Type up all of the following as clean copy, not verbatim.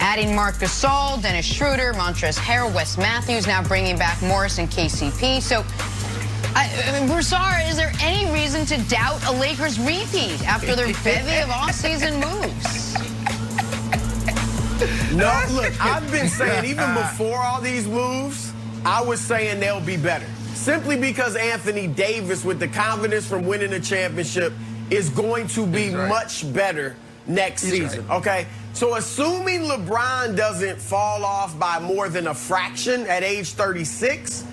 Adding Marc Gasol, Dennis Schroder, Montrezl Harrell, Wes Matthews, now bringing back Morris and KCP. So, Broussard, is there any reason to doubt a Lakers repeat after their bevy of off-season moves? No, look, I've been saying even before all these moves, I was saying they'll be better. Simply because Anthony Davis, with the confidence from winning a championship, is going to be much better next season, okay? So assuming LeBron doesn't fall off by more than a fraction at age 36,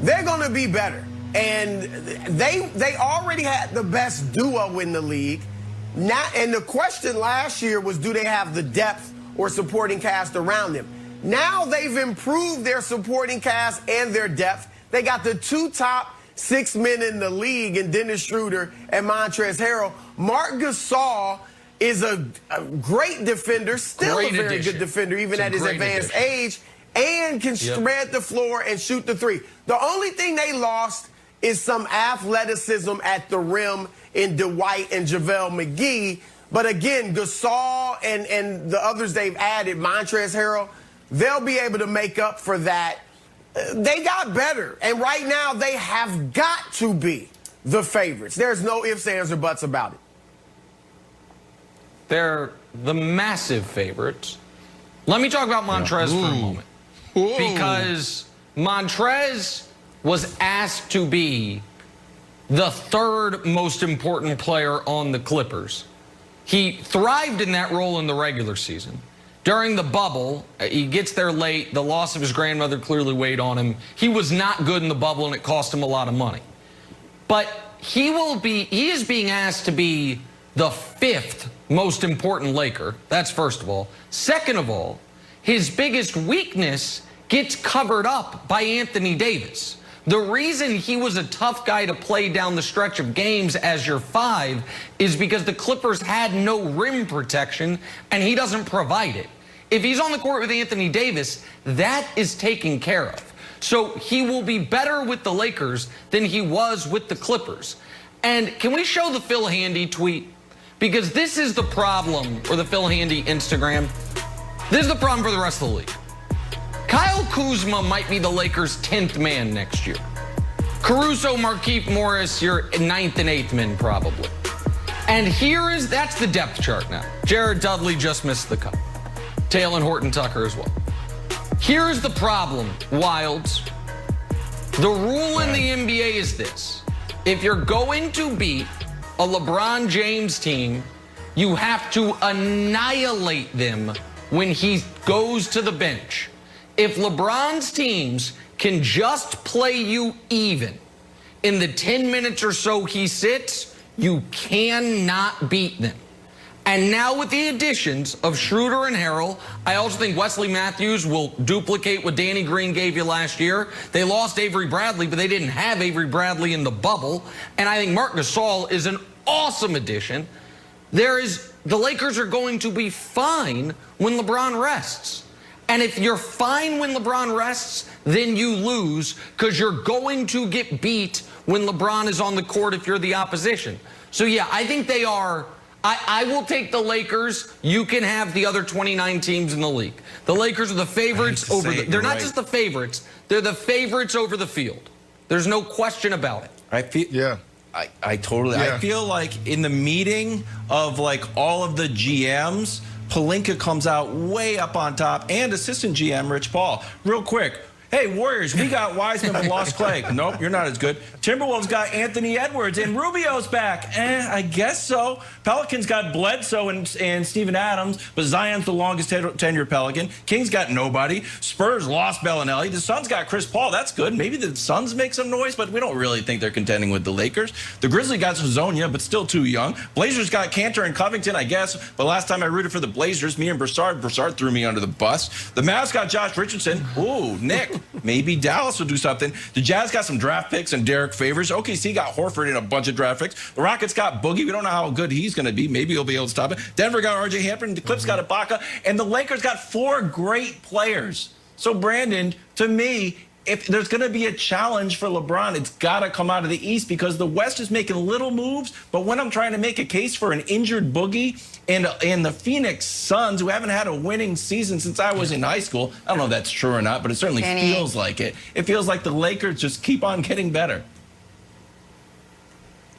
they're going to be better. And they already had the best duo in the league. Now, and the question last year was, do they have the depth or supporting cast around them? Now they've improved their supporting cast and their depth. They got the two top 6 men in the league in Dennis Schroder and Montrezl Harrell. Marc Gasol is a great defender, still a very good defender, even at his advanced age, and can spread the floor and shoot the three. The only thing they lost is some athleticism at the rim in Dwight and JaVale McGee. But again, Gasol and the others they've added, Montrezl Harrell, they'll be able to make up for that. They got better, and right now they have got to be the favorites. There's no ifs, ands, or buts about it. They're the massive favorites. Let me talk about Montrez for a moment. Because Montrez was asked to be the third most important player on the Clippers. He thrived in that role in the regular season. During the bubble, he gets there late. The loss of his grandmother clearly weighed on him. He was not good in the bubble, and it cost him a lot of money. But he is being asked to be the fifth most important Laker. That's first of all. Second of all, his biggest weakness gets covered up by Anthony Davis. The reason he was a tough guy to play down the stretch of games as your five is because the Clippers had no rim protection, and he doesn't provide it. If he's on the court with Anthony Davis, that is taken care of. So he will be better with the Lakers than he was with the Clippers. And can we show the Phil Handy tweet? Because this is the problem, or the Phil Handy Instagram. This is the problem for the rest of the league. Kyle Kuzma might be the Lakers' 10th man next year. Caruso, Markieff Morris, your 9th and 8th men probably. And that's the depth chart now. Jared Dudley just missed the cut. Taylor Horton Tucker as well. Here's the problem, Wilds. The rule in the NBA is this. If you're going to beat a LeBron James team, you have to annihilate them when he goes to the bench. If LeBron's teams can just play you even in the 10 minutes or so he sits, you cannot beat them. And now with the additions of Schroder and Harrell, I also think Wesley Matthews will duplicate what Danny Green gave you last year. They lost Avery Bradley, but they didn't have Avery Bradley in the bubble. And I think Marc Gasol is an awesome addition. The Lakers are going to be fine when LeBron rests. And if you're fine when LeBron rests, then you lose because you're going to get beat when LeBron is on the court if you're the opposition. So, yeah, I think they are. I will take the Lakers. You can have the other 29 teams in the league. The Lakers are the favorites over they're not just the favorites. They're the favorites over the field. There's no question about it. I feel I totally I feel like in the meeting of like all of the GMs, Pelinka comes out way up on top, and assistant GM Rich Paul. Real quick. Hey, Warriors, we got Wiseman but lost Clay. Nope, you're not as good. Timberwolves got Anthony Edwards, and Rubio's back. I guess so. Pelicans got Bledsoe and Steven Adams, but Zion's the longest tenured Pelican. Kings got nobody. Spurs lost Bellinelli. The Suns got Chris Paul. That's good. Maybe the Suns make some noise, but we don't really think they're contending with the Lakers. The Grizzlies got Hazonia, but still too young. Blazers got Cantor and Covington, I guess, but last time I rooted for the Blazers, me and Broussard threw me under the bus. The Mavs got Josh Richardson. Ooh, Nick. Maybe Dallas will do something. The Jazz got some draft picks and Derek Favors. OKC got Horford and a bunch of draft picks. The Rockets got Boogie. We don't know how good he's going to be. Maybe he'll be able to stop it. Denver got R.J. Hampton. The Clips got Ibaka. And the Lakers got 4 great players. So, Brandon, to me, if there's going to be a challenge for LeBron, it's got to come out of the East because the West is making little moves. But when I'm trying to make a case for an injured Boogie and the Phoenix Suns, who haven't had a winning season since I was in high school, I don't know if that's true or not, but it certainly feels like it. It feels like the Lakers just keep on getting better.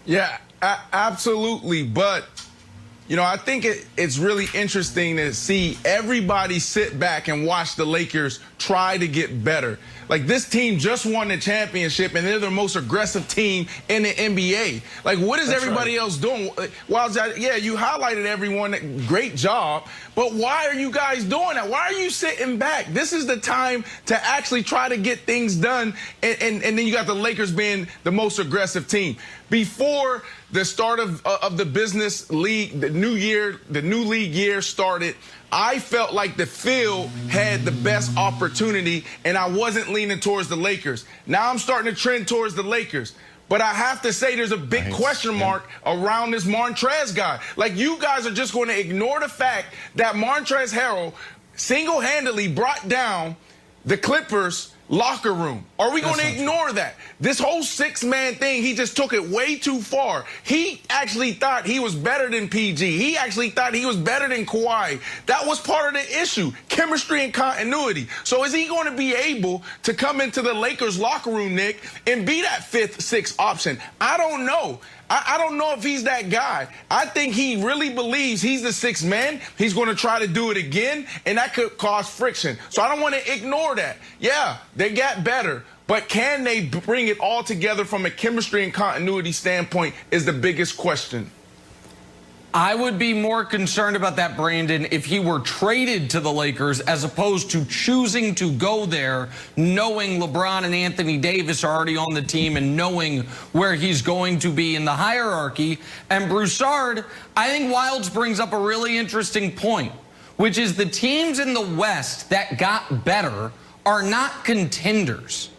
Yeah, absolutely. But, you know, I think it's really interesting to see everybody sit back and watch the Lakers try to get better. Like, this team just won the championship, and they're the most aggressive team in the NBA. Like, what is everybody else doing? Yeah, you highlighted everyone. Great job. But why are you guys doing that? Why are you sitting back? This is the time to actually try to get things done. And then you got the Lakers being the most aggressive team. Before the start of the business league, the new league year started, I felt like the field had the best opportunity, and I wasn't leaning towards the Lakers. Now I'm starting to trend towards the Lakers. But I have to say there's a big question mark around this Montrezl guy. Like, you guys are just going to ignore the fact that Montrezl Harrell single-handedly brought down the Clippers' locker room. Are we going to ignore that? This whole six-man thing, he just took it way too far. He actually thought he was better than PG. He actually thought he was better than Kawhi. That was part of the issue, chemistry and continuity. So is he going to be able to come into the Lakers locker room, Nick, and be that fifth, sixth option? I don't know. I don't know if he's that guy. I think he really believes he's the sixth man. He's going to try to do it again, and that could cause friction. So I don't want to ignore that. Yeah, they got better, but can they bring it all together from a chemistry and continuity standpoint is the biggest question. I would be more concerned about that, Brandon, if he were traded to the Lakers as opposed to choosing to go there, knowing LeBron and Anthony Davis are already on the team and knowing where he's going to be in the hierarchy. And Broussard, I think Wildes brings up a really interesting point, which is the teams in the West that got better are not contenders.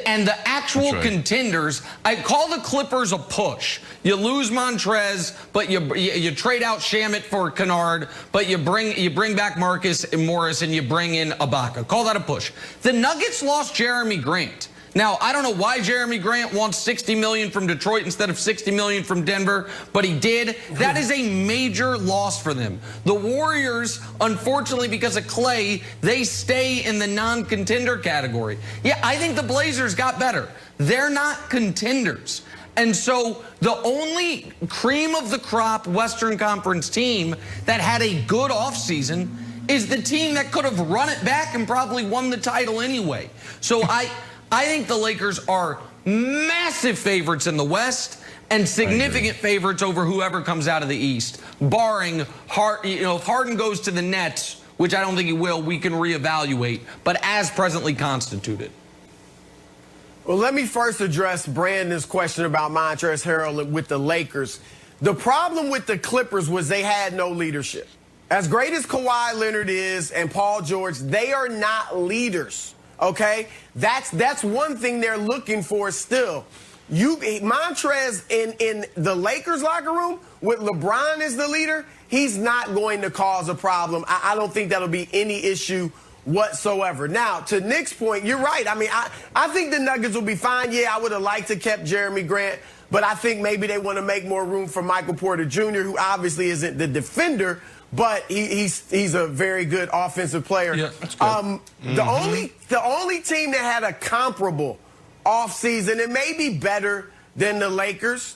And the actual contenders, I call the Clippers a push. You lose Montrez, but you trade out Shamet for Kennard, but you bring back Marcus Morris and you bring in Ibaka. Call that a push. The Nuggets lost Jeremy Grant. Now, I don't know why Jeremy Grant wants $60 million from Detroit instead of $60 million from Denver, but he did. That is a major loss for them. The Warriors, unfortunately, because of Clay, they stay in the non-contender category. Yeah, I think the Blazers got better. They're not contenders. And so the only cream of the crop Western Conference team that had a good offseason is the team that could have run it back and probably won the title anyway. So I think the Lakers are massive favorites in the West and significant favorites over whoever comes out of the East, barring if Harden goes to the Nets, which I don't think he will, we can reevaluate, but as presently constituted. Well, let me first address Brandon's question about Montrezl Harrell with the Lakers. The problem with the Clippers was they had no leadership. As great as Kawhi Leonard is and Paul George, they are not leaders. Okay, that's one thing they're looking for still. Montrez in the Lakers locker room with LeBron as the leader, he's not going to cause a problem. I don't think that'll be any issue whatsoever. Now, to Nick's point, you're right. I mean, I think the Nuggets will be fine. Yeah, I would have liked to kept Jeremy Grant, but I think maybe they want to make more room for Michael Porter Jr., who obviously isn't the defender, but he's a very good offensive player. Yeah, that's good. The only team that had a comparable offseason and maybe better than the Lakers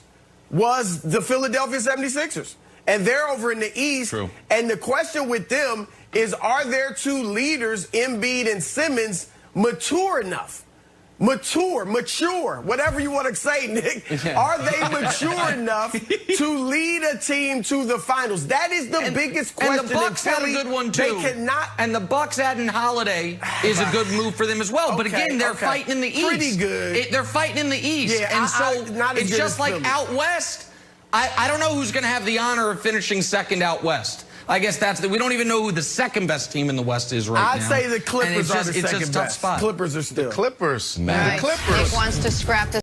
was the Philadelphia 76ers. And they're over in the East. True. And the question with them is, are their two leaders, Embiid and Simmons, mature enough? Mature, whatever you want to say, Nick. Are they mature enough to lead a team to the finals? That is the biggest question. And the Bucks had a good one, too. They cannot. And the Bucks adding Holiday is a good move for them as well. But again, they're fighting in the East. Pretty good. They're fighting in the East. Yeah, and so it's just like out West. I don't know who's going to have the honor of finishing second out West. I guess we don't even know who the second best team in the West is right now. I'd say the Clippers are the second best. Spot. Clippers are still. The Clippers, man. The Clippers. Nick wants to scrap this.